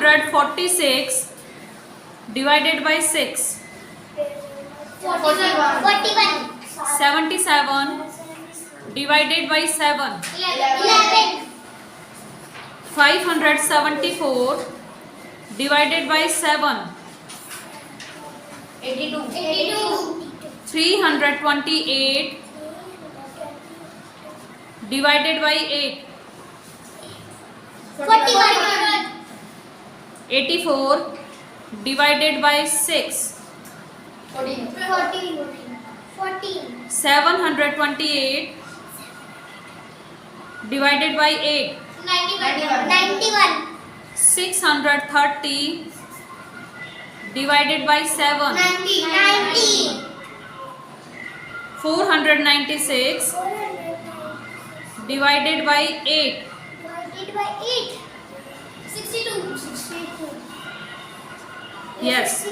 346 divided by 6. 41. 77 divided by 7. 11. 574 divided by 7. 82. 328 divided by 8. 41. 84 divided by 6. 14. 728 divided by 8. 91. 630 divided by 7. 90. 496 divided by 8. 62. Yes.